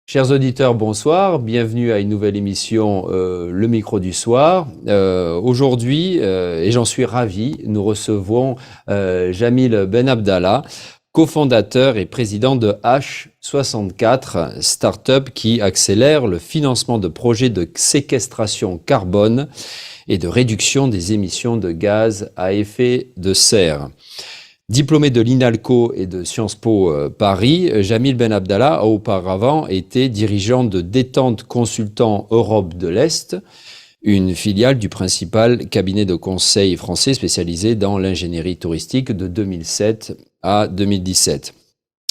Chers auditeurs, bonsoir. Bienvenue à une nouvelle émission, Le Micro du Soir. Aujourd'hui, et j'en suis ravi, nous recevons Jamil Ben Abdallah, cofondateur et président de H64, start-up qui accélère le financement de projets de séquestration carbone et de réduction des émissions de gaz à effet de serre. Diplômé de l'INALCO et de Sciences Po Paris, Jamil Ben Abdallah a auparavant été dirigeant de Détente Consultant Europe de l'Est, une filiale du principal cabinet de conseil français spécialisé dans l'ingénierie touristique de 2007 à 2017.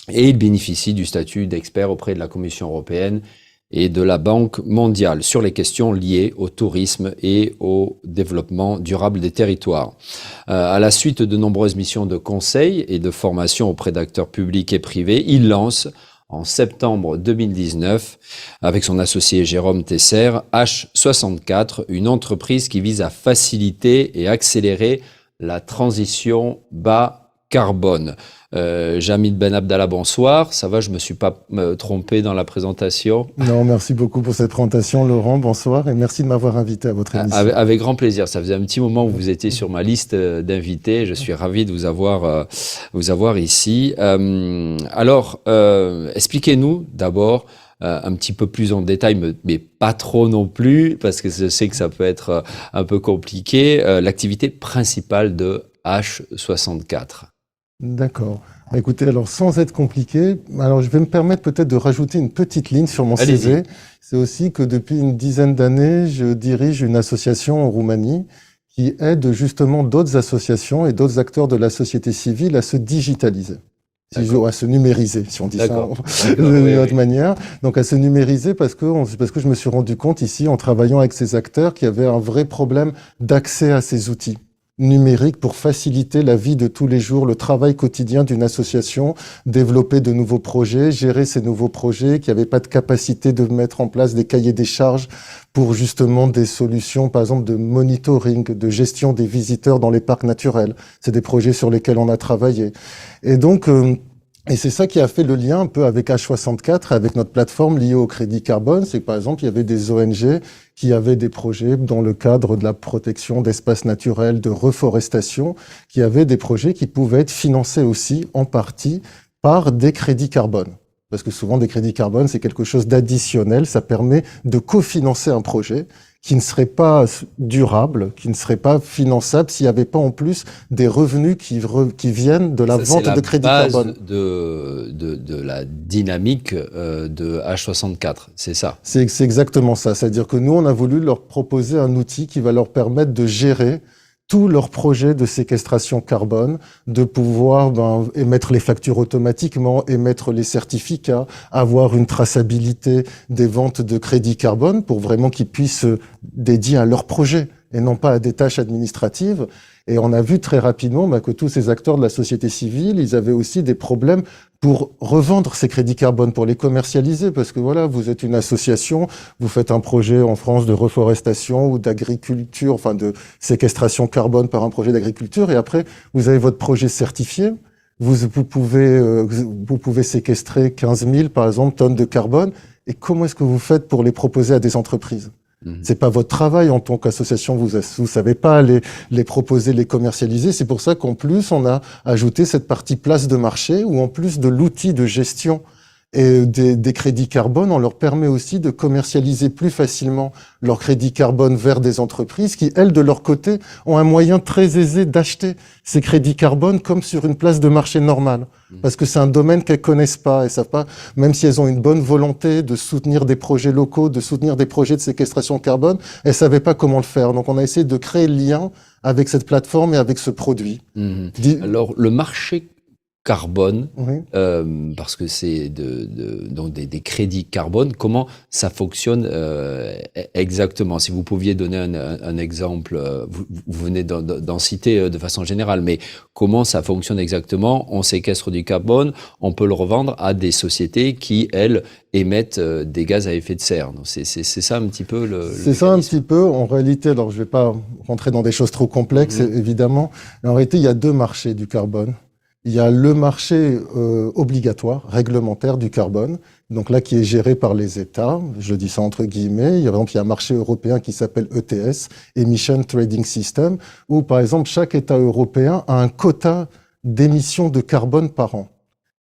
Et il bénéficie du statut d'expert auprès de la Commission européenne et de la Banque mondiale sur les questions liées au tourisme et au développement durable des territoires. À la suite de nombreuses missions de conseil et de formation auprès d'acteurs publics et privés, il lance en septembre 2019, avec son associé Jérôme Tesser, H64, une entreprise qui vise à faciliter et accélérer la transition bas carbone. Jamil Ben Abdallah, bonsoir. Ça va, je ne me suis pas trompé dans la présentation? Non, merci beaucoup pour cette présentation, Laurent. Bonsoir et merci de m'avoir invité à votre émission. Avec grand plaisir. Ça faisait un petit moment que vous étiez sur ma liste d'invités. Je suis ravi de vous avoir ici. Expliquez-nous d'abord un petit peu plus en détail, mais pas trop non plus, parce que je sais que ça peut être un peu compliqué, l'activité principale de H64. D'accord. Écoutez, alors sans être compliqué, alors je vais me permettre peut-être de rajouter une petite ligne sur mon CV. C'est aussi que depuis une dizaine d'années, je dirige une association en Roumanie qui aide justement d'autres associations et d'autres acteurs de la société civile à se digitaliser. À se numériser, si on dit ça d'une autre manière. Donc à se numériser parce que je me suis rendu compte ici, en travaillant avec ces acteurs, qu'il y avait un vrai problème d'accès à ces outils numériques pour faciliter la vie de tous les jours, le travail quotidien d'une association, développer de nouveaux projets, gérer ces nouveaux projets, qui n'avaient pas de capacité de mettre en place des cahiers des charges pour justement des solutions, par exemple, de monitoring, de gestion des visiteurs dans les parcs naturels. C'est des projets sur lesquels on a travaillé. Et donc, et c'est ça qui a fait le lien un peu avec H64, avec notre plateforme liée au crédit carbone. C'est que, par exemple, il y avait des ONG qui avaient des projets dans le cadre de la protection d'espaces naturels, de reforestation, qui avaient des projets qui pouvaient être financés aussi en partie par des crédits carbone. Parce que souvent, des crédits carbone, c'est quelque chose d'additionnel. Ça permet de cofinancer un projet qui ne serait pas durable, qui ne serait pas finançable s'il n'y avait pas en plus des revenus qui viennent de la vente de crédits carbone. De la dynamique de H64, c'est ça? C'est exactement ça. C'est-à-dire que nous, on a voulu leur proposer un outil qui va leur permettre de gérer tous leurs projets de séquestration carbone, de pouvoir émettre les factures automatiquement, émettre les certificats, avoir une traçabilité des ventes de crédits carbone pour vraiment qu'ils puissent dédier à leurs projets et non pas à des tâches administratives. Et on a vu très rapidement que tous ces acteurs de la société civile, ils avaient aussi des problèmes pour revendre ces crédits carbone, pour les commercialiser, parce que voilà, vous êtes une association, vous faites un projet en France de reforestation ou d'agriculture, enfin de séquestration carbone par un projet d'agriculture, et après, vous avez votre projet certifié, vous pouvez séquestrer 15 000, par exemple, tonnes de carbone, et comment est-ce que vous faites pour les proposer à des entreprises ? C'est pas votre travail en tant qu'association, vous savez pas les proposer, les commercialiser. C'est pour ça qu'en plus, on a ajouté cette partie place de marché où en plus de l'outil de gestion et des crédits carbone, on leur permet aussi de commercialiser plus facilement leurs crédits carbone vers des entreprises qui, elles, de leur côté, ont un moyen très aisé d'acheter ces crédits carbone comme sur une place de marché normale. Parce que c'est un domaine qu'elles connaissent pas et savent pas, même si elles ont une bonne volonté de soutenir des projets locaux, de soutenir des projets de séquestration carbone, elles savaient pas comment le faire. Donc on a essayé de créer le lien avec cette plateforme et avec ce produit. Alors le marché carbone, Oui. parce que c'est donc des crédits carbone. Comment ça fonctionne exactement? Si vous pouviez donner un exemple, vous venez d'en citer de façon générale, mais comment ça fonctionne exactement? On séquestre du carbone, on peut le revendre à des sociétés qui, elles, émettent des gaz à effet de serre. C'est ça un petit peu le C'est ça un petit peu. En réalité, alors je vais pas rentrer dans des choses trop complexes, évidemment, mais en réalité, il y a deux marchés du carbone. Il y a le marché obligatoire, réglementaire du carbone, donc là qui est géré par les États, je dis ça entre guillemets. Il y a, par exemple, il y a un marché européen qui s'appelle ETS, Emission Trading System, où par exemple chaque État européen a un quota d'émissions de carbone par an.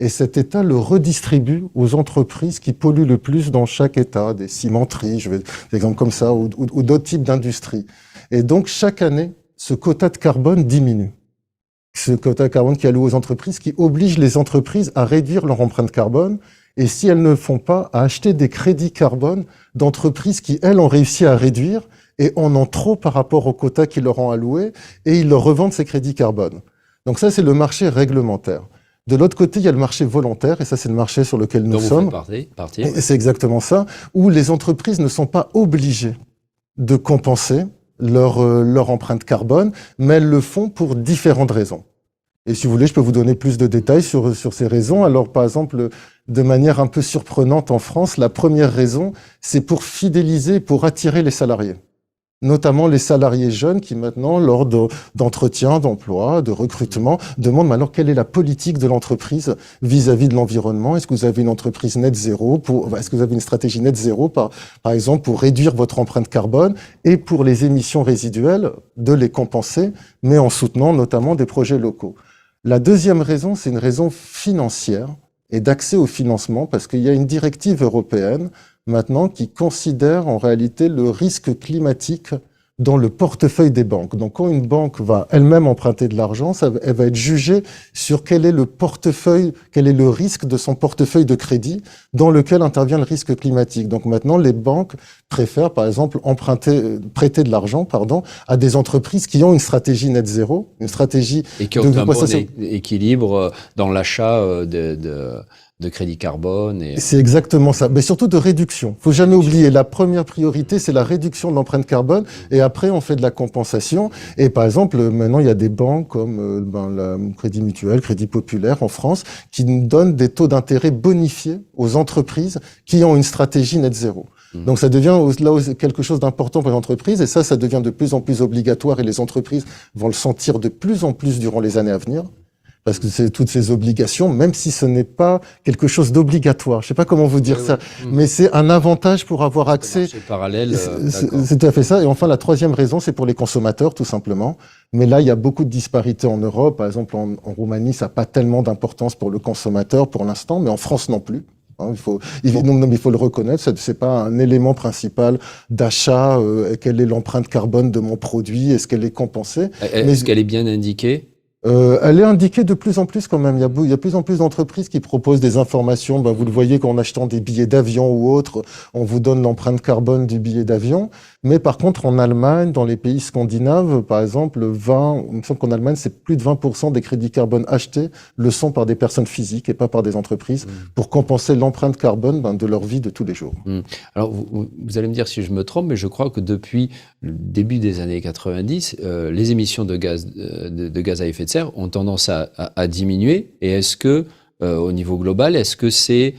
Et cet État le redistribue aux entreprises qui polluent le plus dans chaque État, des cimenteries, je vais des exemples comme ça, ou d'autres types d'industries. Et donc chaque année, ce quota de carbone diminue. Ce quota carbone qui est alloué aux entreprises, qui oblige les entreprises à réduire leur empreinte carbone, et si elles ne le font pas, à acheter des crédits carbone d'entreprises qui, elles, ont réussi à réduire et en ont trop par rapport au quota qu'ils leur ont alloué, et ils leur revendent ces crédits carbone. Donc ça, c'est le marché réglementaire. De l'autre côté, il y a le marché volontaire, et ça, c'est le marché sur lequel nous sommes. Et c'est exactement ça, où les entreprises ne sont pas obligées de compenser leur empreinte carbone, mais elles le font pour différentes raisons. Et si vous voulez, je peux vous donner plus de détails sur ces raisons. Alors, par exemple, de manière un peu surprenante en France, la première raison, c'est pour fidéliser, pour attirer les salariés. Notamment les salariés jeunes qui maintenant, lors d'entretien, d'emploi, de recrutement, demandent alors quelle est la politique de l'entreprise vis-à-vis de l'environnement. Est-ce que vous avez une entreprise net zéro est-ce que vous avez une stratégie net zéro par exemple pour réduire votre empreinte carbone et pour les émissions résiduelles de les compenser, mais en soutenant notamment des projets locaux. La deuxième raison, c'est une raison financière et d'accès au financement parce qu'il y a une directive européenne maintenant qui considère en réalité le risque climatique dans le portefeuille des banques. Donc quand une banque va elle-même emprunter de l'argent, elle va être jugée sur quel est le portefeuille, quel est le risque de son portefeuille de crédit dans lequel intervient le risque climatique. Donc maintenant, les banques préfèrent par exemple prêter de l'argent, à des entreprises qui ont une stratégie net zéro, une stratégie et qui ont un bon équilibre dans l'achat de crédit carbone. C'est exactement ça, mais surtout de réduction. Faut jamais oublier, la première priorité, c'est la réduction de l'empreinte carbone, et après, on fait de la compensation. Et par exemple, maintenant, il y a des banques comme la Crédit Mutuel, Crédit Populaire en France, qui nous donnent des taux d'intérêt bonifiés aux entreprises qui ont une stratégie net zéro. Donc ça devient là quelque chose d'important pour les entreprises, et ça devient de plus en plus obligatoire, et les entreprises vont le sentir de plus en plus durant les années à venir. Parce que c'est toutes ces obligations, même si ce n'est pas quelque chose d'obligatoire. Je sais pas comment vous dire ça, mais c'est un avantage pour avoir accès. C'est parallèle. C'est tout à fait ça. Et enfin, la troisième raison, c'est pour les consommateurs, tout simplement. Mais là, il y a beaucoup de disparités en Europe. Par exemple, en Roumanie, ça n'a pas tellement d'importance pour le consommateur pour l'instant, mais en France non plus. Il faut le reconnaître, c'est pas un élément principal d'achat. Quelle est l'empreinte carbone de mon produit? Est-ce qu'elle est compensée? Est-ce qu'elle est bien indiquée? Elle est indiquée de plus en plus quand même. Il y a de plus en plus d'entreprises qui proposent des informations. Vous le voyez qu'en achetant des billets d'avion ou autres, on vous donne l'empreinte carbone du billet d'avion. Mais par contre, en Allemagne, dans les pays scandinaves, par exemple, il me semble qu'en Allemagne, c'est plus de 20% des crédits carbone achetés le sont par des personnes physiques et pas par des entreprises pour compenser l'empreinte carbone de leur vie de tous les jours. Alors, vous allez me dire si je me trompe, mais je crois que depuis le début des années 90, les émissions de gaz à effet de serre ont tendance à diminuer. Et est-ce que, au niveau global, est-ce que c'est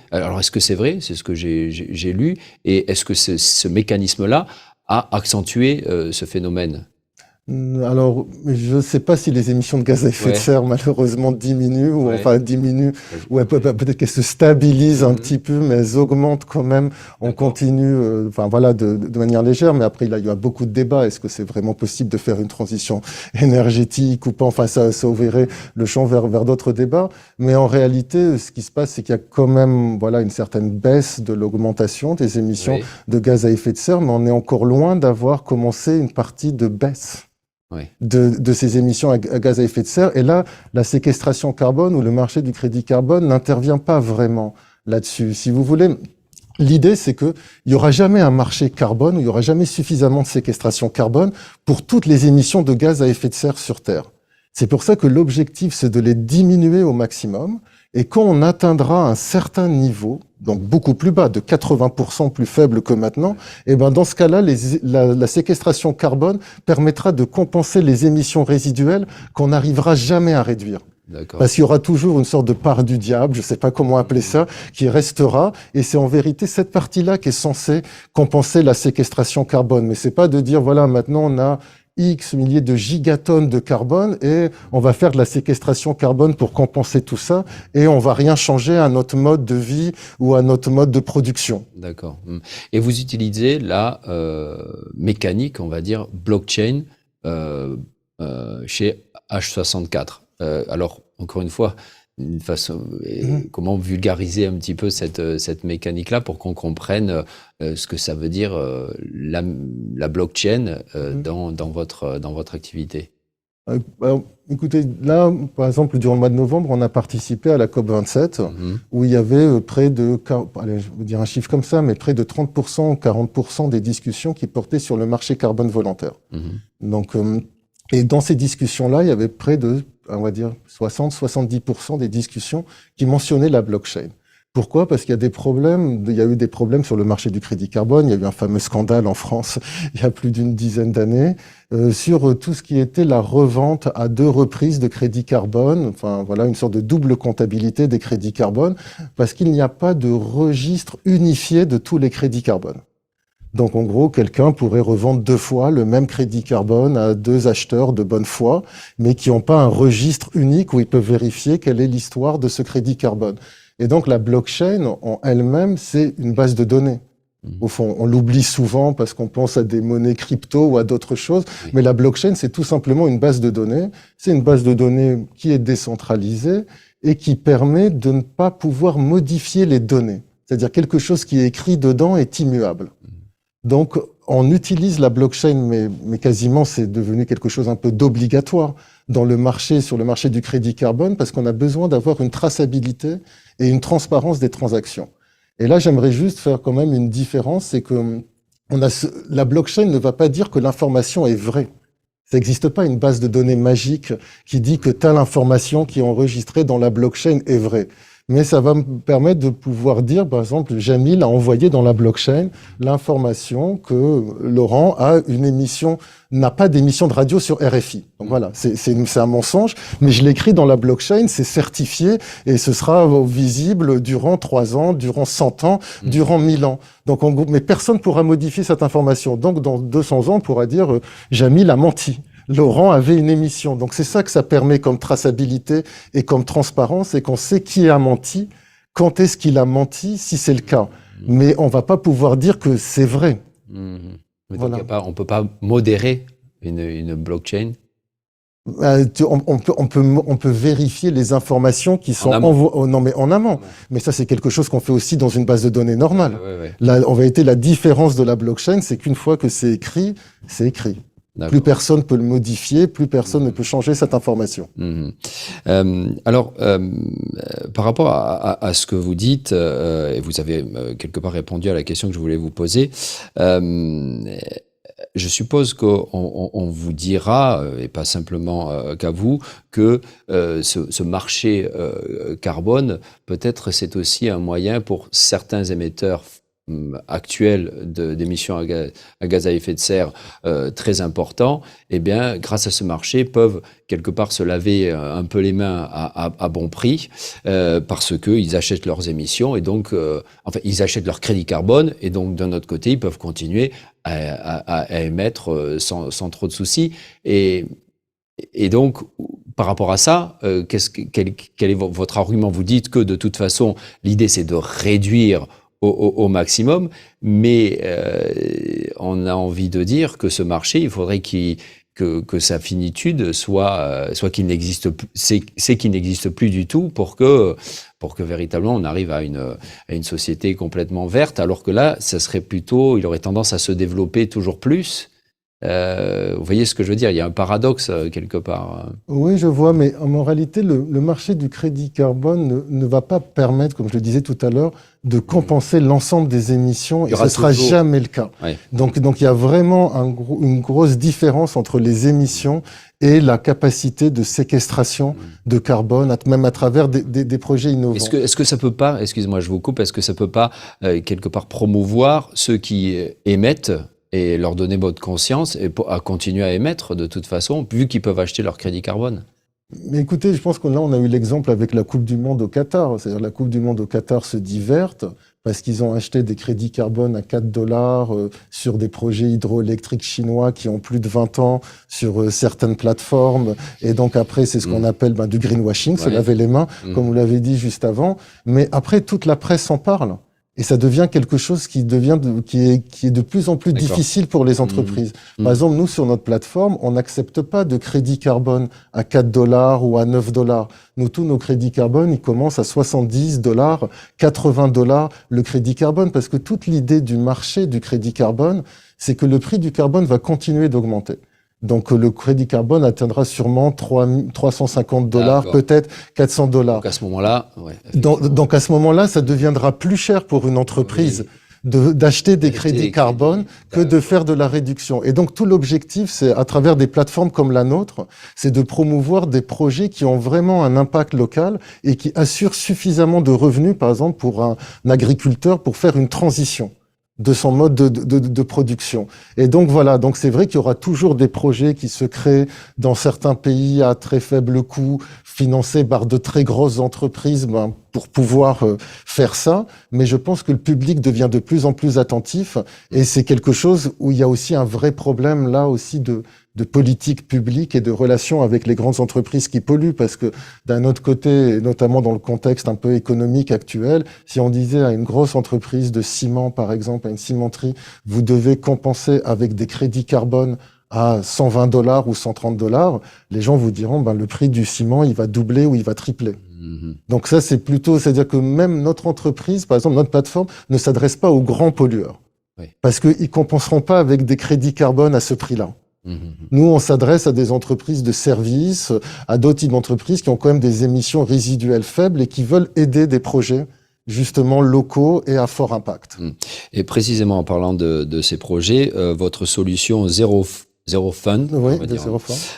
vrai? C'est ce que j'ai lu. Et est-ce que ce mécanisme-là a accentué ce phénomène? Alors, je ne sais pas si les émissions de gaz à effet de serre, malheureusement, diminuent, ou peut-être qu'elles se stabilisent un petit peu, mais elles augmentent quand même. On continue, de manière légère, mais après, il y a beaucoup de débats. Est-ce que c'est vraiment possible de faire une transition énergétique ou pas? Enfin, ça ouvrirait le champ vers d'autres débats. Mais en réalité, ce qui se passe, c'est qu'il y a quand même, une certaine baisse de l'augmentation des émissions de gaz à effet de serre, mais on est encore loin d'avoir commencé une partie de baisse. De ces émissions à gaz à effet de serre. Et là, la séquestration carbone ou le marché du crédit carbone n'intervient pas vraiment là-dessus. Si vous voulez, l'idée, c'est qu'il n'y aura jamais un marché carbone où il n'y aura jamais suffisamment de séquestration carbone pour toutes les émissions de gaz à effet de serre sur Terre. C'est pour ça que l'objectif, c'est de les diminuer au maximum. Et quand on atteindra un certain niveau, donc beaucoup plus bas, de 80% plus faible que maintenant, dans ce cas-là, la séquestration carbone permettra de compenser les émissions résiduelles qu'on n'arrivera jamais à réduire. Parce qu'il y aura toujours une sorte de part du diable, je ne sais pas comment appeler ça, qui restera. Et c'est en vérité cette partie-là qui est censée compenser la séquestration carbone. Mais c'est pas de dire, maintenant on a X milliers de gigatonnes de carbone et on va faire de la séquestration carbone pour compenser tout ça et on va rien changer à notre mode de vie ou à notre mode de production. D'accord. Et vous utilisez la mécanique, on va dire, blockchain chez H64. Alors, encore une fois, une façon, comment vulgariser un petit peu cette mécanique-là pour qu'on comprenne ce que ça veut dire la blockchain dans votre activité? Alors, écoutez, là, par exemple, durant le mois de novembre, on a participé à la COP27, où il y avait près de, allez, je vais dire un chiffre comme ça, mais près de 30% ou 40% des discussions qui portaient sur le marché carbone volontaire. Donc, et dans ces discussions-là, il y avait près de, on va dire, 60-70% des discussions qui mentionnaient la blockchain. Pourquoi? Parce qu'il y a des problèmes, il y a eu des problèmes sur le marché du crédit carbone. Il y a eu un fameux scandale en France il y a plus d'une dizaine d'années sur tout ce qui était la revente à 2 reprises de crédit carbone. Enfin, voilà, une sorte de double comptabilité des crédits carbone parce qu'il n'y a pas de registre unifié de tous les crédits carbone. Donc, en gros, quelqu'un pourrait revendre 2 fois le même crédit carbone à 2 acheteurs de bonne foi, mais qui n'ont pas un registre unique où ils peuvent vérifier quelle est l'histoire de ce crédit carbone. Et donc, la blockchain, en elle-même, c'est une base de données. Au fond, on l'oublie souvent parce qu'on pense à des monnaies crypto ou à d'autres choses, mais la blockchain, c'est tout simplement une base de données. C'est une base de données qui est décentralisée et qui permet de ne pas pouvoir modifier les données. C'est-à-dire quelque chose qui est écrit dedans est immuable. Donc, on utilise la blockchain, mais quasiment c'est devenu quelque chose un peu d'obligatoire dans le marché, sur le marché du crédit carbone, parce qu'on a besoin d'avoir une traçabilité et une transparence des transactions. Et là, j'aimerais juste faire quand même une différence, c'est que la blockchain ne va pas dire que l'information est vraie. Ça n'existe pas une base de données magique qui dit que telle information qui est enregistrée dans la blockchain est vraie. Mais ça va me permettre de pouvoir dire, par exemple, Jamil a envoyé dans la blockchain l'information que Laurent a une émission, n'a pas d'émission de radio sur RFI. Donc voilà, c'est un mensonge, mais je l'écris dans la blockchain, c'est certifié et ce sera visible durant 3 ans, durant 100 ans, durant 1000 ans. Donc en gros, mais personne pourra modifier cette information. Donc dans 200 ans, on pourra dire Jamil a menti. Laurent avait une émission. Donc c'est ça que ça permet comme traçabilité et comme transparence, et qu'on sait qui a menti, quand est-ce qu'il a menti, si c'est le cas. Mais on va pas pouvoir dire que c'est vrai. Voilà. On peut pas modérer une blockchain. On peut vérifier les informations qui sont non, mais en amont. Mais ça, c'est quelque chose qu'on fait aussi dans une base de données normale. Là, en vérité, la différence de la blockchain, c'est qu'une fois que c'est écrit, c'est écrit. Plus personne peut le modifier, plus personne ne peut changer cette information. Alors, par rapport à ce que vous dites, et vous avez quelque part répondu à la question que je voulais vous poser, je suppose qu'on vous dira, et pas simplement qu'à vous, que ce marché carbone, peut-être c'est aussi un moyen pour certains émetteurs actuels d'émissions à gaz à effet de serre très importants, eh bien, grâce à ce marché, peuvent quelque part se laver un peu les mains à bon prix parce qu'ils achètent leurs émissions et donc, enfin, ils achètent leur crédit carbone et donc, d'un autre côté, ils peuvent continuer à émettre sans trop de soucis. Et donc, par rapport à ça, quel est votre argument? Vous dites que de toute façon, l'idée, c'est de réduire au maximum, mais on a envie de dire que ce marché, il faudrait que sa finitude soit qu'il n'existe plus, c'est qu'il n'existe plus du tout pour que véritablement on arrive à une société complètement verte, alors que là, ça serait plutôt, il aurait tendance à se développer toujours plus. Vous voyez ce que je veux dire? Il y a un paradoxe quelque part. Oui, je vois, mais en réalité, le marché du crédit carbone ne va pas permettre, comme je le disais tout à l'heure, de compenser l'ensemble des émissions, et ce ne sera jamais le cas. Ouais. Donc il y a vraiment une grosse différence entre les émissions et la capacité de séquestration de carbone, même à travers des projets innovants. Est-ce que ça peut pas, excusez-moi, je vous coupe, est-ce que ça peut pas quelque part promouvoir ceux qui émettent et leur donner bonne conscience et à continuer à émettre de toute façon, vu qu'ils peuvent acheter leur crédit carbone? Mais écoutez, je pense que là, on a eu l'exemple avec la Coupe du Monde au Qatar. C'est-à-dire la Coupe du Monde au Qatar se dit verte parce qu'ils ont acheté des crédits carbone à 4 dollars sur des projets hydroélectriques chinois qui ont plus de 20 ans sur certaines plateformes. Et donc après, c'est ce qu'on appelle du greenwashing, se laver les mains, comme vous l'avez dit juste avant. Mais après, toute la presse en parle. Et ça devient quelque chose qui est de plus en plus difficile pour les entreprises. Par exemple, nous, sur notre plateforme, on n'accepte pas de crédit carbone à 4 dollars ou à 9 dollars. Nous, tous nos crédits carbone, ils commencent à 70 dollars, 80 dollars le crédit carbone, parce que toute l'idée du marché du crédit carbone, c'est que le prix du carbone va continuer d'augmenter. Donc le crédit carbone atteindra sûrement 350 dollars, peut-être 400 dollars. Donc à ce moment-là, donc à ce moment-là, ça deviendra plus cher pour une entreprise d'acheter des crédits carbone que de faire de la réduction. Et donc tout l'objectif, c'est à travers des plateformes comme la nôtre, c'est de promouvoir des projets qui ont vraiment un impact local et qui assurent suffisamment de revenus, par exemple pour un agriculteur, pour faire une transition de son mode de production. Et donc voilà, donc c'est vrai qu'il y aura toujours des projets qui se créent dans certains pays à très faible coût, financés par de très grosses entreprises pour pouvoir faire ça. Mais je pense que le public devient de plus en plus attentif et c'est quelque chose où il y a aussi un vrai problème là aussi de politique publique et de relations avec les grandes entreprises qui polluent, parce que d'un autre côté, et notamment dans le contexte un peu économique actuel, si on disait à une grosse entreprise de ciment, par exemple, à une cimenterie, vous devez compenser avec des crédits carbone à 120 dollars ou 130 dollars, les gens vous diront, le prix du ciment, il va doubler ou il va tripler. Donc ça, c'est plutôt, c'est-à-dire que même notre entreprise, par exemple, notre plateforme, ne s'adresse pas aux grands pollueurs. Parce qu'ils compenseront pas avec des crédits carbone à ce prix-là. Nous, on s'adresse à des entreprises de services, à d'autres types d'entreprises qui ont quand même des émissions résiduelles faibles et qui veulent aider des projets justement locaux et à fort impact. Et précisément en parlant de ces projets, votre solution Zero Fund,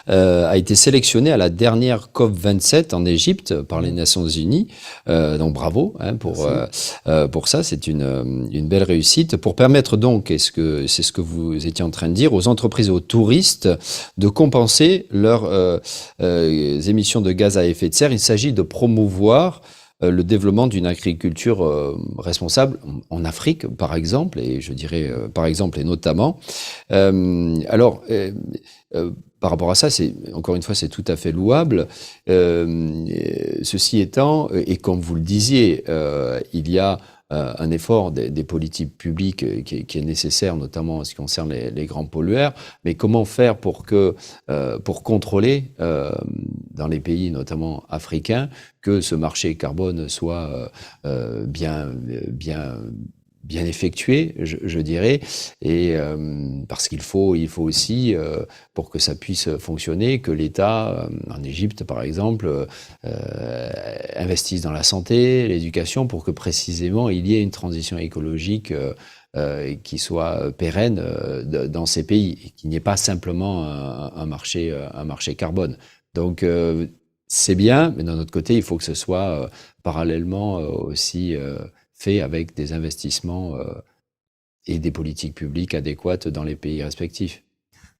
a été sélectionnée à la dernière COP27 en Égypte par les Nations Unies. Donc bravo pour ça, c'est une belle réussite. Pour permettre donc, c'est ce que vous étiez en train de dire, aux entreprises et aux touristes de compenser leurs émissions de gaz à effet de serre. Il s'agit de promouvoir le développement d'une agriculture responsable en Afrique, par exemple, et je dirais par exemple et notamment. Par rapport à ça, encore une fois, c'est tout à fait louable. Ceci étant, et comme vous le disiez, il y a un effort des politiques publiques qui est nécessaire, notamment en ce qui concerne les grands pollueurs. Mais comment faire pour contrôler dans les pays, notamment africains, que ce marché carbone soit bien effectué, je dirais, et parce qu'il faut aussi, pour que ça puisse fonctionner, que l'État, en Égypte par exemple, investisse dans la santé, l'éducation, pour que précisément il y ait une transition écologique qui soit pérenne dans ces pays, et qu'il n'y ait pas simplement un marché carbone. Donc c'est bien, mais d'un autre côté, il faut que ce soit parallèlement aussi fait avec des investissements et des politiques publiques adéquates dans les pays respectifs.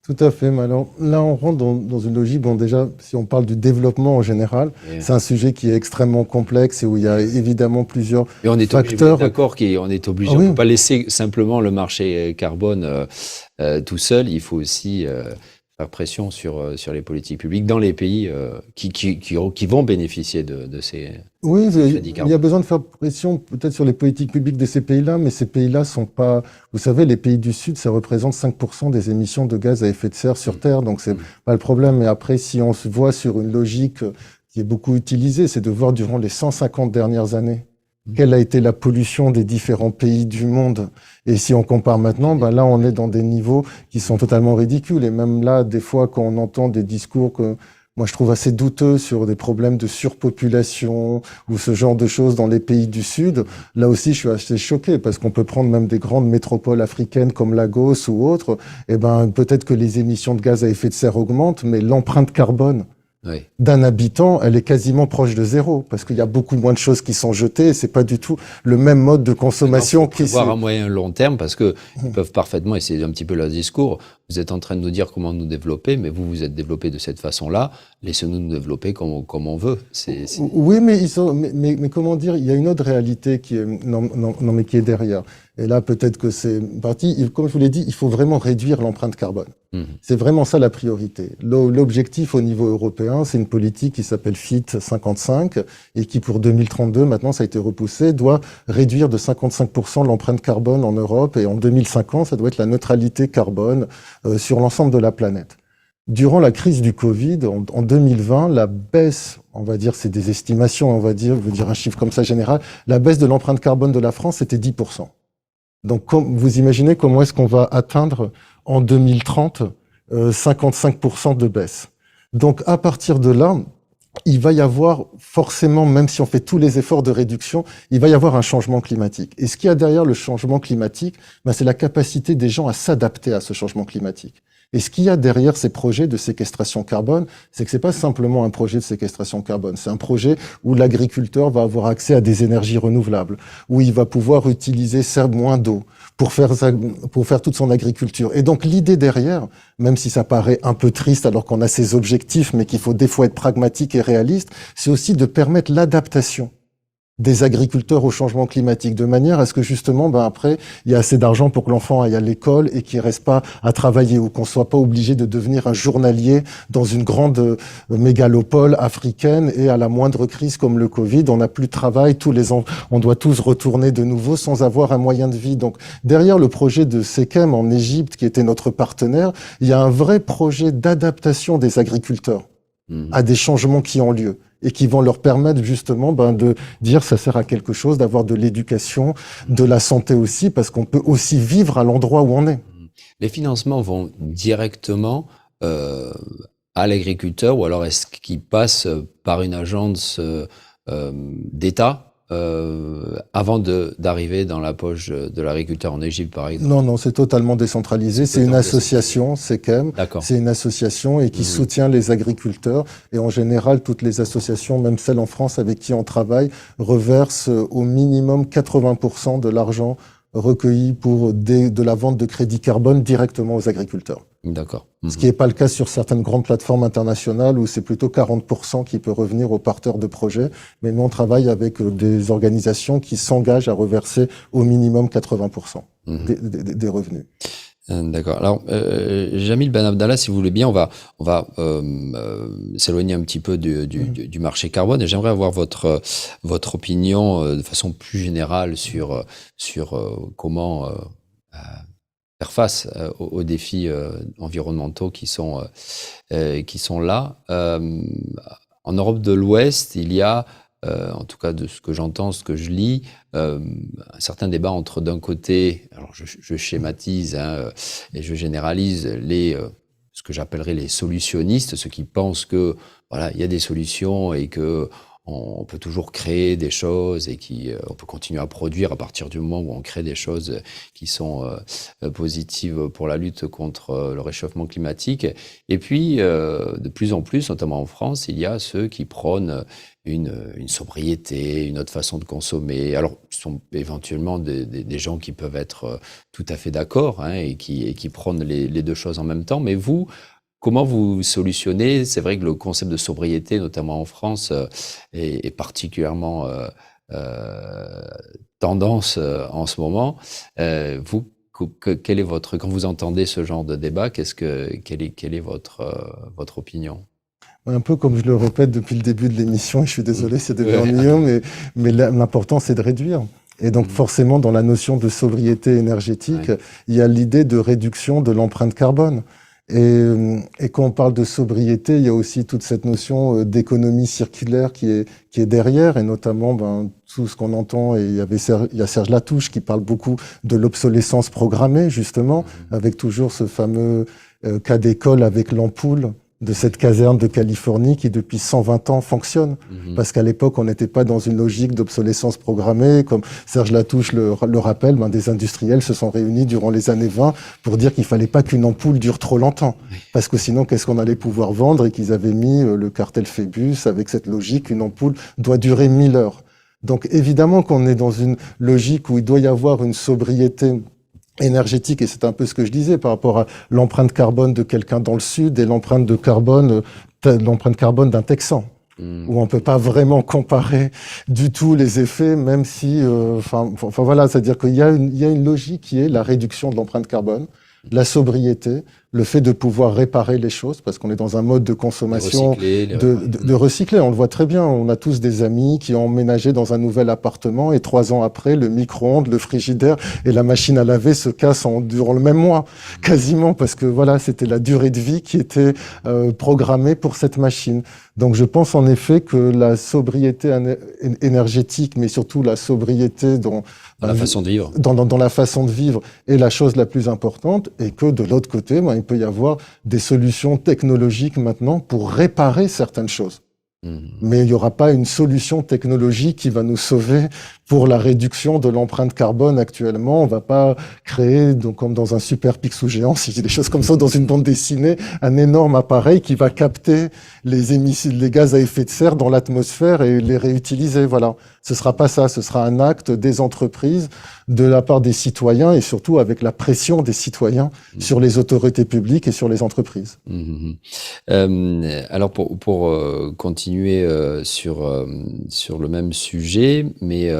Tout à fait. Mais alors là, on rentre dans une logique. Bon, déjà, si on parle du développement en général, c'est un sujet qui est extrêmement complexe et où il y a évidemment plusieurs facteurs. D'accord, on est obligé. On ne peut pas laisser simplement le marché carbone tout seul. Il faut aussi faire pression sur les politiques publiques dans les pays qui vont bénéficier de ces crédits carbone. Il y a besoin de faire pression peut-être sur les politiques publiques de ces pays-là, mais ces pays-là sont pas... Vous savez, les pays du Sud, ça représente 5% des émissions de gaz à effet de serre sur Terre, donc c'est pas le problème. Mais après, si on se voit sur une logique qui est beaucoup utilisée, c'est de voir durant les 150 dernières années quelle a été la pollution des différents pays du monde. Et si on compare maintenant, là, on est dans des niveaux qui sont totalement ridicules. Et même là, des fois, quand on entend des discours que moi, je trouve assez douteux sur des problèmes de surpopulation ou ce genre de choses dans les pays du Sud, là aussi, je suis assez choqué parce qu'on peut prendre même des grandes métropoles africaines comme Lagos ou autres. Peut-être que les émissions de gaz à effet de serre augmentent, mais l'empreinte carbone d'un habitant, elle est quasiment proche de zéro, parce qu'il y a beaucoup moins de choses qui sont jetées, et c'est pas du tout le même mode de consommation qui voir à moyen long terme, parce que ils peuvent parfaitement, et c'est un petit peu leur discours, vous êtes en train de nous dire comment nous développer, mais vous vous êtes développé de cette façon-là. Laissez-nous nous développer comme on veut. Oui, mais comment dire, il y a une autre réalité qui est, mais qui est derrière. Et là, peut-être que c'est parti. Comme je vous l'ai dit, il faut vraiment réduire l'empreinte carbone. C'est vraiment ça la priorité. L'objectif au niveau européen, c'est une politique qui s'appelle Fit 55 et qui, pour 2032, maintenant, ça a été repoussé, doit réduire de 55% l'empreinte carbone en Europe, et en 2050, ça doit être la neutralité carbone sur l'ensemble de la planète. Durant la crise du Covid, en 2020, la baisse, on va dire, c'est des estimations, on va dire, je veux dire un chiffre comme ça général, la baisse de l'empreinte carbone de la France, c'était 10%. Donc, vous imaginez comment est-ce qu'on va atteindre en 2030 55% de baisse. Donc, à partir de là, il va y avoir forcément, même si on fait tous les efforts de réduction, il va y avoir un changement climatique. Et ce qu'il y a derrière le changement climatique, c'est la capacité des gens à s'adapter à ce changement climatique. Et ce qu'il y a derrière ces projets de séquestration carbone, c'est que c'est pas simplement un projet de séquestration carbone, c'est un projet où l'agriculteur va avoir accès à des énergies renouvelables, où il va pouvoir utiliser moins d'eau pour faire toute son agriculture. Et donc l'idée derrière, même si ça paraît un peu triste alors qu'on a ces objectifs, mais qu'il faut des fois être pragmatique et réaliste, c'est aussi de permettre l'adaptation des agriculteurs au changement climatique, de manière à ce que justement, après, il y a assez d'argent pour que l'enfant aille à l'école et qu'il reste pas à travailler, ou qu'on soit pas obligé de devenir un journalier dans une grande mégalopole africaine, et à la moindre crise comme le Covid, on n'a plus de travail, on doit tous retourner de nouveau sans avoir un moyen de vie. Donc, derrière le projet de Sekem en Égypte, qui était notre partenaire, il y a un vrai projet d'adaptation des agriculteurs à des changements qui ont lieu, et qui vont leur permettre justement de dire ça sert à quelque chose, d'avoir de l'éducation, de la santé aussi, parce qu'on peut aussi vivre à l'endroit où on est. Les financements vont directement à l'agriculteur, ou alors est-ce qu'ils passent par une agence d'État avant d'arriver dans la poche de l'agriculteur en Égypte, par exemple? Non, c'est totalement décentralisé. C'est une association, Sekem. C'est une association et qui soutient les agriculteurs. Et en général, toutes les associations, même celles en France avec qui on travaille, reversent au minimum 80% de l'argent recueilli pour de la vente de crédits carbone directement aux agriculteurs. D'accord. Ce qui n'est pas le cas sur certaines grandes plateformes internationales où c'est plutôt 40% qui peut revenir aux porteurs de projets. Mais nous, on travaille avec des organisations qui s'engagent à reverser au minimum 80% des revenus. D'accord. Alors, Jamil Ben Abdallah, si vous voulez bien, on va s'éloigner un petit peu du marché carbone, et j'aimerais avoir votre opinion de façon plus générale sur comment faire face aux défis environnementaux qui sont là. En Europe de l'Ouest, il y a en tout cas de ce que j'entends, ce que je lis, un certain débat entre, d'un côté, alors je schématise et je généralise, ce que j'appellerais les solutionnistes, ceux qui pensent que voilà, il y a des solutions et que on peut toujours créer des choses et on peut continuer à produire à partir du moment où on crée des choses qui sont positives pour la lutte contre le réchauffement climatique. Et puis, de plus en plus, notamment en France, il y a ceux qui prônent une sobriété, une autre façon de consommer. Alors, ce sont éventuellement des gens qui peuvent être tout à fait d'accord et qui prônent les deux choses en même temps. Mais vous, comment vous solutionnez? C'est vrai que le concept de sobriété, notamment en France, est particulièrement tendance en ce moment. Vous, quel est quand vous entendez ce genre de débat, quelle est votre opinion? Un peu comme je le répète depuis le début de l'émission, et je suis désolé, c'est devenu ennuyeux, mais l'important, c'est de réduire. Et donc, forcément, dans la notion de sobriété énergétique, il y a l'idée de réduction de l'empreinte carbone. Et quand on parle de sobriété, il y a aussi toute cette notion d'économie circulaire qui est derrière, et notamment tout ce qu'on entend, et il y a Serge Latouche qui parle beaucoup de l'obsolescence programmée, justement, avec toujours ce fameux cas d'école avec l'ampoule de cette caserne de Californie qui depuis 120 ans fonctionne. Parce qu'à l'époque, on n'était pas dans une logique d'obsolescence programmée. Comme Serge Latouche le rappelle, des industriels se sont réunis durant les années 20 pour dire qu'il fallait pas qu'une ampoule dure trop longtemps. Parce que sinon, qu'est-ce qu'on allait pouvoir vendre? Et qu'ils avaient mis le cartel Phébus avec cette logique, une ampoule doit durer 1000 heures. Donc évidemment qu'on est dans une logique où il doit y avoir une sobriété énergétique, et c'est un peu ce que je disais par rapport à l'empreinte carbone de quelqu'un dans le sud et l'empreinte carbone d'un Texan, où on peut pas vraiment comparer du tout les effets, même si, enfin voilà, c'est-à-dire qu'il y a une logique qui est la réduction de l'empreinte carbone, la sobriété, le fait de pouvoir réparer les choses, parce qu'on est dans un mode de consommation, de recycler. On le voit très bien. On a tous des amis qui ont emménagé dans un nouvel appartement et 3 ans après, le micro-ondes, le frigidaire et la machine à laver se cassent durant le même mois, quasiment, parce que voilà, c'était la durée de vie qui était programmée pour cette machine. Donc, je pense en effet que la sobriété énergétique, mais surtout la sobriété dans la façon de vivre, dans la façon de vivre, est la chose la plus importante, et que de l'autre côté, il peut y avoir des solutions technologiques maintenant pour réparer certaines choses. Mais il n'y aura pas une solution technologique qui va nous sauver pour la réduction de l'empreinte carbone actuellement. On va pas créer, donc, comme dans un super Picsou géant, si j'ai des choses comme ça dans une bande dessinée, un énorme appareil qui va capter les émissions, les gaz à effet de serre dans l'atmosphère et les réutiliser. Voilà. Ce sera pas ça. Ce sera un acte des entreprises, de la part des citoyens, et surtout avec la pression des citoyens sur les autorités publiques et sur les entreprises. Alors pour continuer sur le même sujet, mais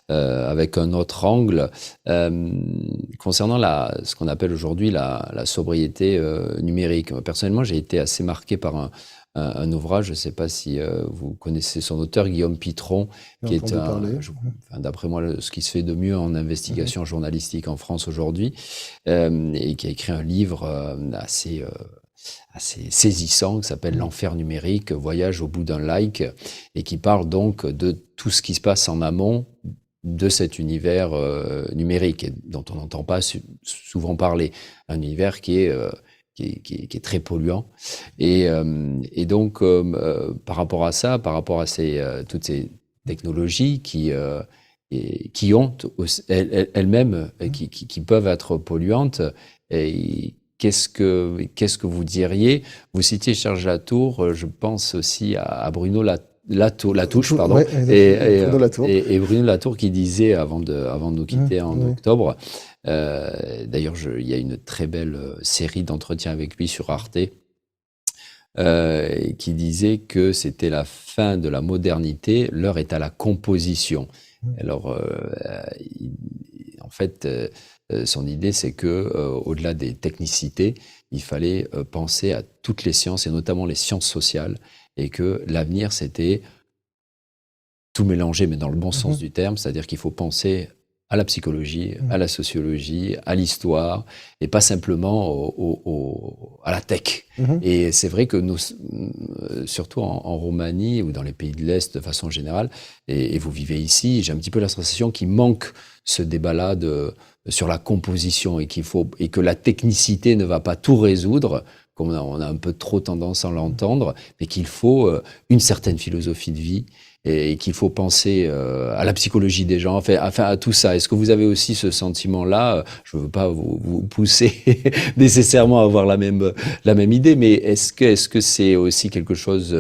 avec un autre angle, concernant ce qu'on appelle aujourd'hui la sobriété numérique. Personnellement, j'ai été assez marqué par un ouvrage, je ne sais pas si vous connaissez son auteur, Guillaume Pitron, qui est d'après moi ce qui se fait de mieux en investigation journalistique en France aujourd'hui, et qui a écrit un livre assez saisissant qui s'appelle L'enfer numérique, voyage au bout d'un like, et qui parle donc de tout ce qui se passe en amont de cet univers numérique, et dont on n'entend pas souvent parler, un univers qui est très polluant, et donc par rapport à ça, par rapport à toutes ces technologies qui ont elles-mêmes qui peuvent être polluantes, et qu'est-ce que vous diriez? Vous citiez Serge Latour, je pense aussi à Bruno Latouche, pardon, Ouais, et Bruno Latour qui disait avant de nous quitter en octobre. D'ailleurs, il y a une très belle série d'entretiens avec lui sur Arte, qui disait que c'était la fin de la modernité, l'heure est à la composition. Alors, en fait, son idée, c'est que au-delà des technicités, il fallait penser à toutes les sciences, et notamment les sciences sociales, et que l'avenir, c'était tout mélanger, mais dans le bon sens du terme, c'est-à-dire qu'il faut penser à la psychologie, à la sociologie, à l'histoire, et pas simplement à la tech. Et c'est vrai que nous, surtout en Roumanie ou dans les pays de l'Est de façon générale, et vous vivez ici, j'ai un petit peu la sensation qu'il manque ce débat-là sur la composition, et que la technicité ne va pas tout résoudre, comme on a un peu trop tendance à l'entendre, mais qu'il faut une certaine philosophie de vie, et qu'il faut penser à la psychologie des gens, enfin à tout ça. Est-ce que vous avez aussi ce sentiment-là? Je ne veux pas vous pousser nécessairement à avoir la même idée, mais est-ce que c'est aussi quelque chose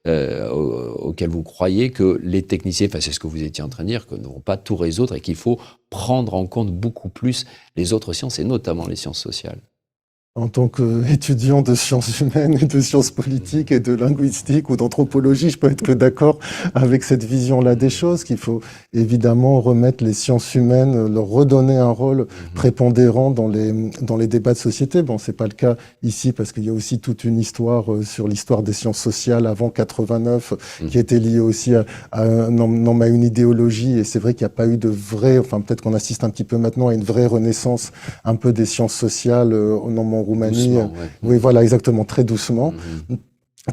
auquel vous croyez, que les techniciens, enfin c'est ce que vous étiez en train de dire, que ne vont pas tout résoudre, et qu'il faut prendre en compte beaucoup plus les autres sciences, et notamment les sciences sociales? En tant qu'étudiant de sciences humaines et de sciences politiques et de linguistique ou d'anthropologie, je peux être que d'accord avec cette vision-là des choses, qu'il faut évidemment remettre les sciences humaines, leur redonner un rôle prépondérant dans les débats de société. Bon, c'est pas le cas ici, parce qu'il y a aussi toute une histoire sur l'histoire des sciences sociales avant 89, qui était liée aussi à une idéologie, et c'est vrai qu'il n'y a pas eu de vrai, enfin peut-être qu'on assiste un petit peu maintenant à une vraie renaissance un peu des sciences sociales en Roumanie. Doucement, ouais. Oui, voilà, exactement, très doucement.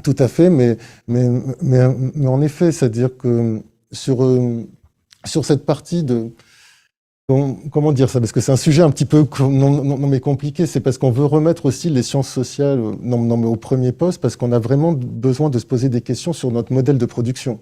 Tout à fait, mais en effet, c'est-à-dire que sur cette partie de comment dire ça, parce que c'est un sujet un petit peu non mais compliqué, c'est parce qu'on veut remettre aussi les sciences sociales mais au premier poste, parce qu'on a vraiment besoin de se poser des questions sur notre modèle de production.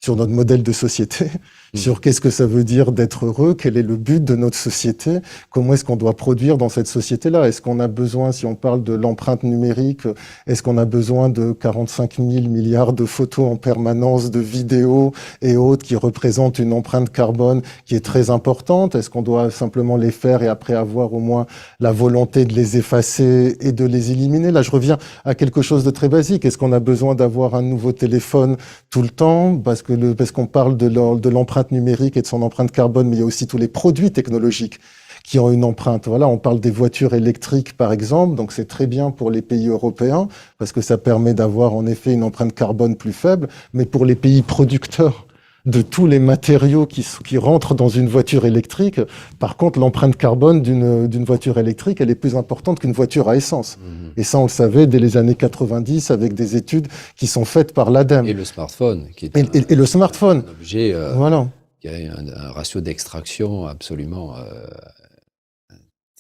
sur notre modèle de société, sur qu'est-ce que ça veut dire d'être heureux, quel est le but de notre société, comment est-ce qu'on doit produire dans cette société-là. Est-ce qu'on a besoin, si on parle de l'empreinte numérique, est-ce qu'on a besoin de 45 000 milliards de photos en permanence, de vidéos et autres qui représentent une empreinte carbone qui est très importante? Est-ce qu'on doit simplement les faire et après avoir au moins la volonté de les effacer et de les éliminer? Là, je reviens à quelque chose de très basique. Est-ce qu'on a besoin d'avoir un nouveau téléphone tout le temps parce qu'on parle de l'empreinte numérique et de son empreinte carbone, mais il y a aussi tous les produits technologiques qui ont une empreinte. Voilà, on parle des voitures électriques, par exemple, donc c'est très bien pour les pays européens, parce que ça permet d'avoir en effet une empreinte carbone plus faible, mais pour les pays producteurs de tous les matériaux qui rentrent dans une voiture électrique, par contre, l'empreinte carbone d'une voiture électrique, elle est plus importante qu'une voiture à essence. Et ça, on le savait dès les années 90 avec des études qui sont faites par l'ADEME. Et le smartphone, qui est et le smartphone. Un objet voilà. qui a un ratio d'extraction absolument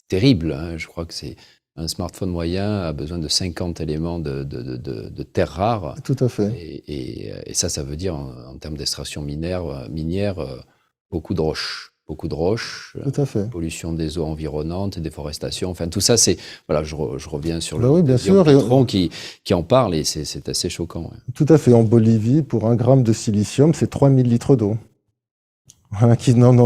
terrible. Hein. Je crois que c'est un smartphone moyen a besoin de 50 éléments de terres rares. Tout à fait. Et ça veut dire, en termes d'extraction minière, beaucoup de roches. Beaucoup de roches, tout à fait. Pollution des eaux environnantes, déforestation. Enfin, tout ça, c'est... Voilà, je reviens sur oui, bien sûr. Petron qui en parle et c'est assez choquant. Ouais. Tout à fait. En Bolivie, pour 1 gramme de silicium, c'est 3000 litres d'eau. Voilà,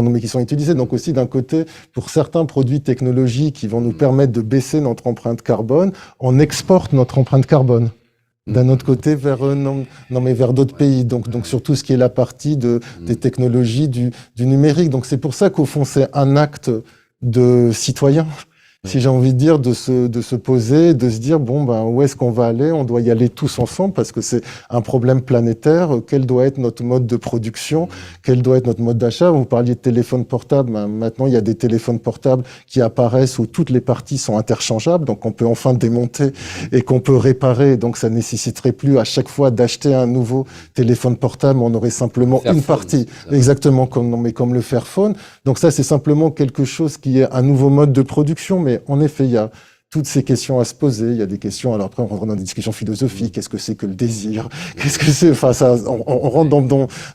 mais qui sont utilisés. Donc aussi, d'un côté, pour certains produits technologiques qui vont nous permettre de baisser notre empreinte carbone, on exporte notre empreinte carbone. D'un autre côté, vers d'autres pays. Donc sur tout ce qui est la partie des technologies du numérique. Donc c'est pour ça qu'au fond, c'est un acte de citoyen. Si j'ai envie de dire, de se poser, de se dire, bon, ben, où est-ce qu'on va aller? On doit y aller tous ensemble parce que c'est un problème planétaire. Quel doit être notre mode de production? Quel doit être notre mode d'achat? Vous parliez de téléphone portable. Ben, maintenant, il y a des téléphones portables qui apparaissent où toutes les parties sont interchangeables. Donc, on peut enfin démonter et qu'on peut réparer. Donc, ça nécessiterait plus à chaque fois d'acheter un nouveau téléphone portable. On aurait simplement une partie. Exactement comme le Fairphone. Donc, ça, c'est simplement quelque chose qui est un nouveau mode de production. Mais en effet, il y a toutes ces questions à se poser. Il y a des questions. Alors après, on rentre dans des discussions philosophiques. Qu'est-ce que c'est que le désir? Qu'est-ce que c'est? Enfin, ça, on rentre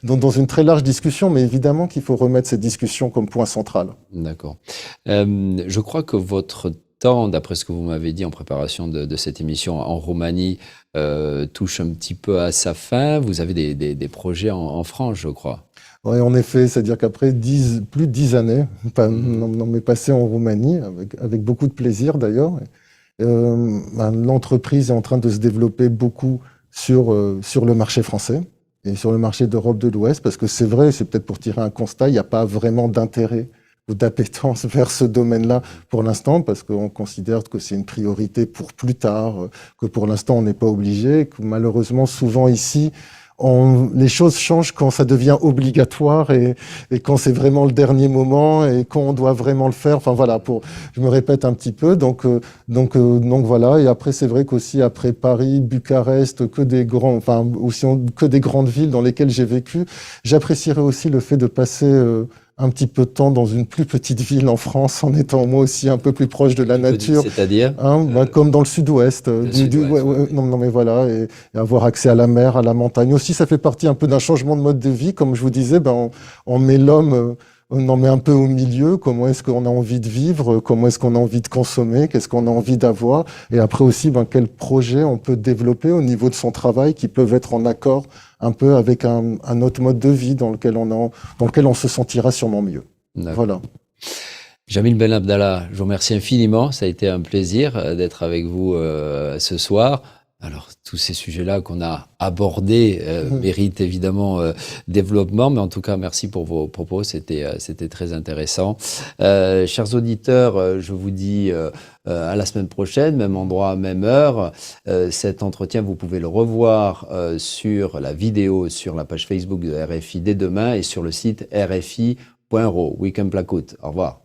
dans une très large discussion, mais évidemment qu'il faut remettre cette discussion comme point central. D'accord. Je crois que votre temps, d'après ce que vous m'avez dit en préparation de cette émission en Roumanie, touche un petit peu à sa fin. Vous avez des projets en France, je crois. Oui, en effet, c'est-à-dire qu'après plus de 10 années, mais passé en Roumanie, avec beaucoup de plaisir d'ailleurs, l'entreprise est en train de se développer beaucoup sur le marché français et sur le marché d'Europe de l'Ouest, parce que c'est vrai, c'est peut-être pour tirer un constat, il n'y a pas vraiment d'intérêt ou d'appétence vers ce domaine-là pour l'instant, parce qu'on considère que c'est une priorité pour plus tard, que pour l'instant on n'est pas obligé, que malheureusement souvent ici, les choses changent quand ça devient obligatoire et quand c'est vraiment le dernier moment et quand on doit vraiment le faire. Enfin voilà, je me répète un petit peu. Donc voilà. Et après, c'est vrai qu'aussi après Paris, Bucarest, que des grandes villes dans lesquelles j'ai vécu, j'apprécierais aussi le fait de passer un petit peu de temps dans une plus petite ville en France, en étant moi aussi un peu plus proche de la nature. C'est-à-dire comme dans le sud-ouest. Mais voilà, et avoir accès à la mer, à la montagne. Aussi, ça fait partie un peu d'un changement de mode de vie. Comme je vous disais, on met l'homme... On en met un peu au milieu, comment est-ce qu'on a envie de vivre, comment est-ce qu'on a envie de consommer, qu'est-ce qu'on a envie d'avoir, et après aussi, quel projet on peut développer au niveau de son travail qui peuvent être en accord un peu avec un autre mode de vie dans lequel on se sentira sûrement mieux. Voilà. Jamil Ben Abdallah, je vous remercie infiniment. Ça a été un plaisir d'être avec vous ce soir. Alors, tous ces sujets-là qu'on a abordés méritent évidemment développement, mais en tout cas, merci pour vos propos, c'était très intéressant. Chers auditeurs, je vous dis à la semaine prochaine, même endroit, même heure. Cet entretien, vous pouvez le revoir sur la vidéo, sur la page Facebook de RFI dès demain et sur le site rfi.ro. Week-end Placoute. Au revoir.